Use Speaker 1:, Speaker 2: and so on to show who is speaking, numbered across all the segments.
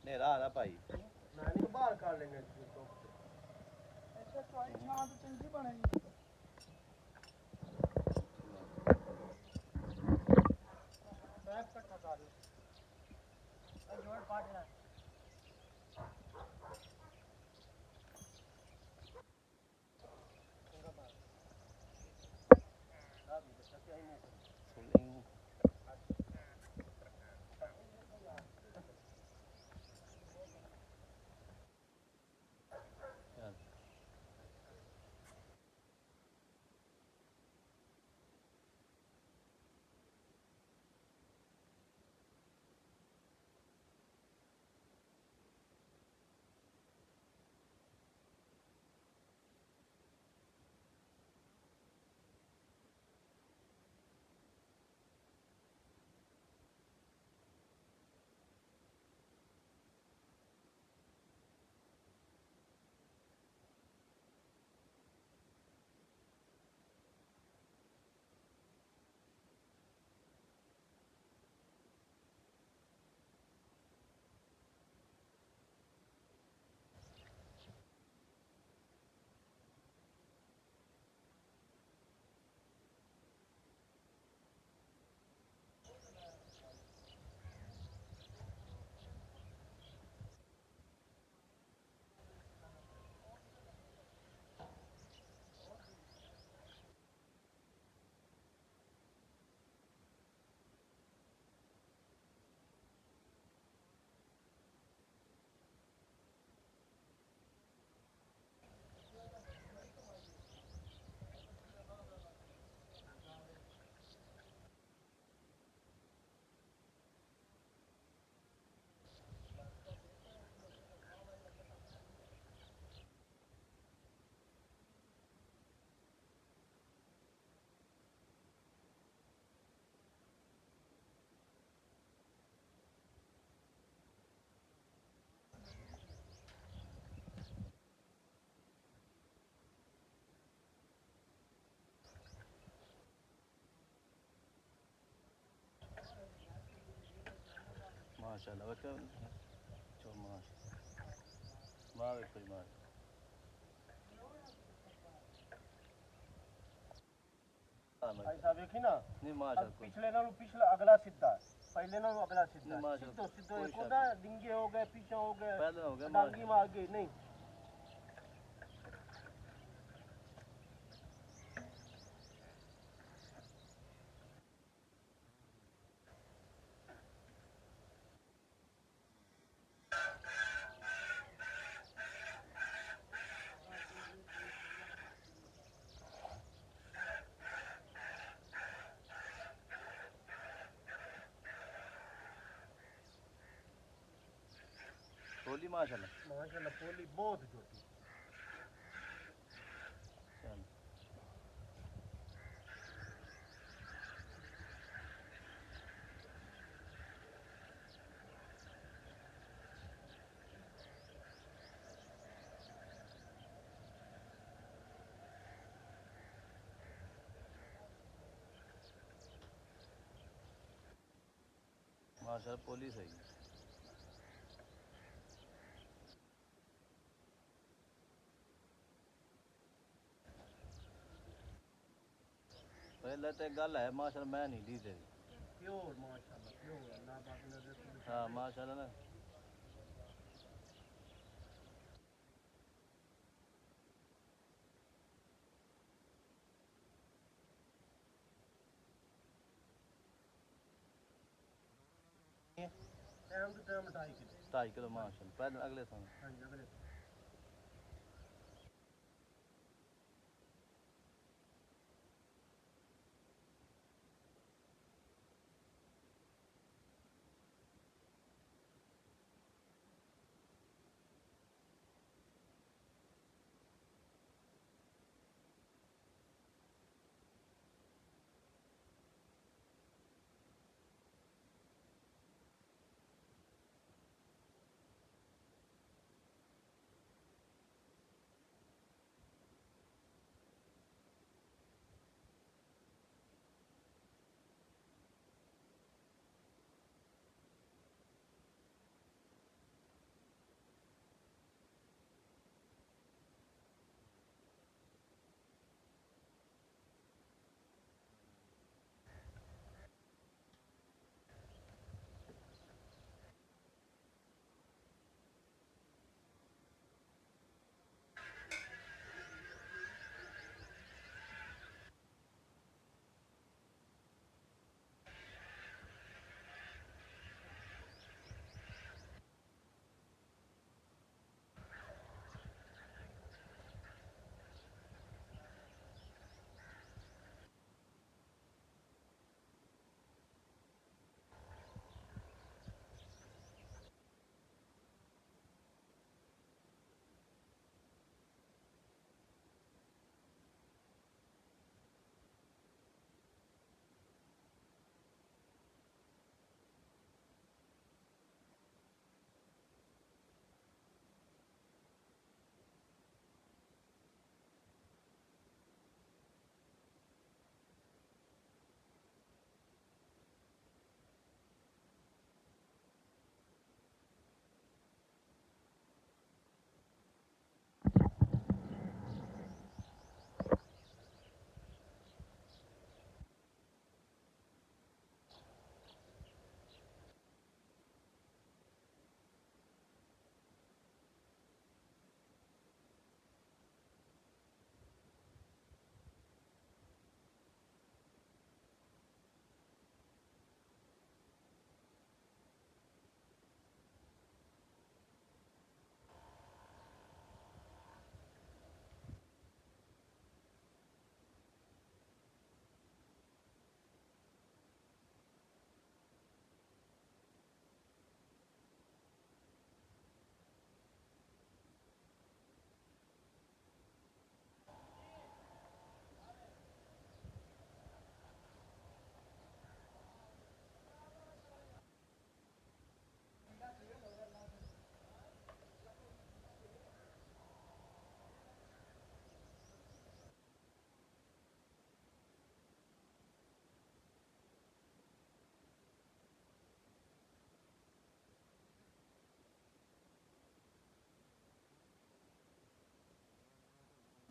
Speaker 1: नेरा आ रहा भाई
Speaker 2: नानी को बाहर काट लेंगे तो
Speaker 3: अच्छा तो छां तो चंगी बनेगी बैक कट्ठा कर लो जोड़ पाट रहा
Speaker 1: सोलिंग माशाल्लाह वैसे जो मार कोई मार
Speaker 2: ऐसा देखी ना
Speaker 1: नहीं माशाल्लाह
Speaker 2: पिछले नालों पिछला अगला सीधा पहले नालों अगला सीधा
Speaker 1: नहीं माशाल्लाह
Speaker 2: सीधो सीधो एक होता डिंगे हो गए पीछे हो गए
Speaker 1: पहले हो गया
Speaker 2: डांगी मार गई नहीं
Speaker 1: बोली माशाल्लाह
Speaker 2: माशाल्लाह पोली बहुत छोटी
Speaker 1: चल माशाल्लाह पोली सही पहले तो गल है माशाल्लाह मैं नहीं दी तेरी
Speaker 2: प्योर माशाल्लाह प्योर अल्लाह पाक ने रसूल
Speaker 1: हाँ माशाल्लाह ना
Speaker 2: टाइम टू टाइम
Speaker 1: 2.5 किलो माशाल्लाह पहले अगले साल
Speaker 2: हाँ जी अगले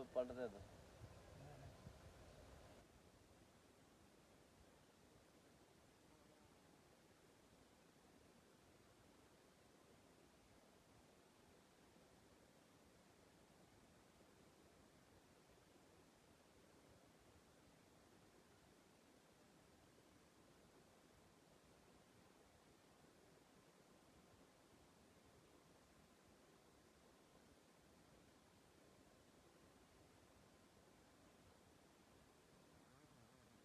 Speaker 1: तो पढ़ रहे थे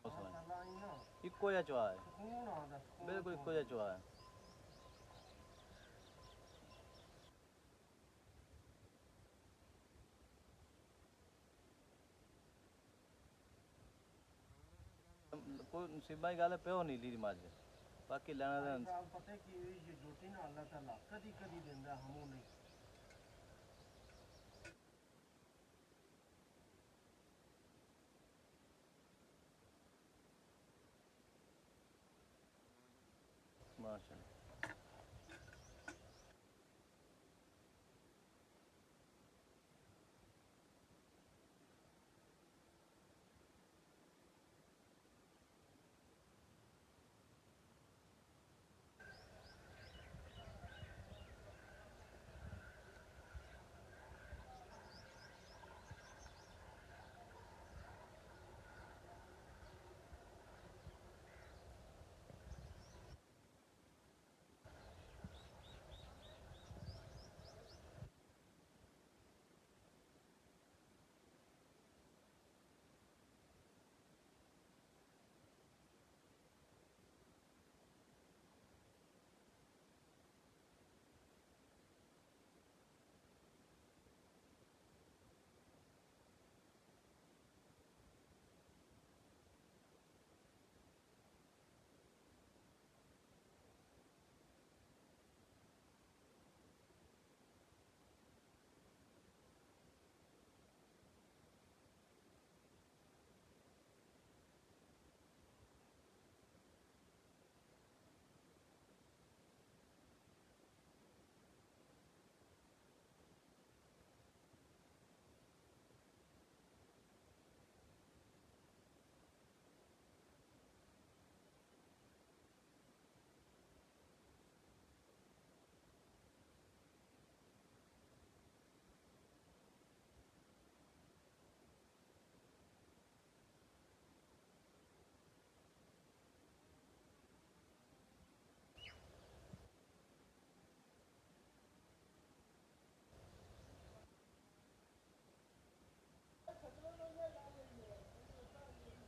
Speaker 2: ਮਾਸ਼ਾਅੱਲਾ ਇੰਨਾ
Speaker 1: ਇੱਕੋ ਜਿਹਾ ਚਵਾ ਹੈ
Speaker 2: ਸਕੂਨ ਆਉਂਦਾ ਸਕੂਨ
Speaker 1: ਬਿਲਕੁਲ ਇੱਕੋ ਜਿਹਾ ਚਵਾ ਹੈ ਕੋਈ ਨਸੀਬਾਂ ਦੀ ਗੱਲ ਹੈ ਪਿਓ ਨੀਲੀ ਦੀ ਮੱਝ ਬਾਕੀ ਲੈਣਾ ਤਾਂ
Speaker 2: ਸਾਹਿਬ ਪਤਾ ਕੀ ਇਹ ਜੋਟੀ ਨਾ ਅੱਲਾਹ ਤਾਲਾ ਕਦੀ ਕਦੀ ਦਿੰਦਾ ਹਮੂ ਨਹੀਂ
Speaker 1: माशाल्लाह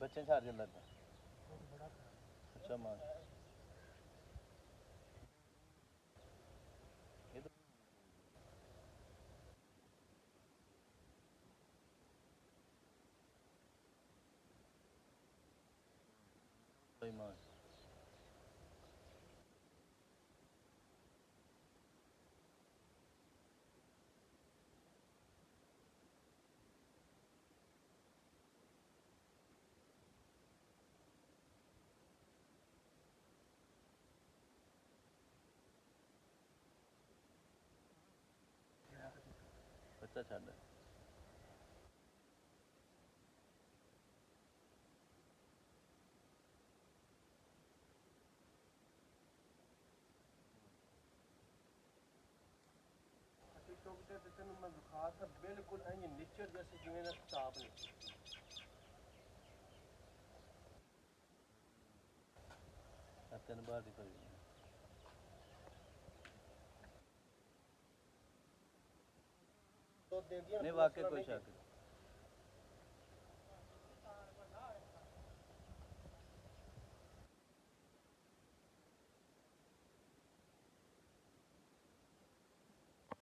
Speaker 1: बच्चे छाड़ जल्द अच्छा मां ये तो भाई मां बच्चा छाड़
Speaker 2: टिकटॉक ते तेन मैं दिखा था बिल्कुल इंज नेचर जैसे जिवें दा स्टाफ नहीं
Speaker 1: तीन बार दी पड़ी
Speaker 2: तो दे दिया
Speaker 1: नहीं वाकई कोई शक नहीं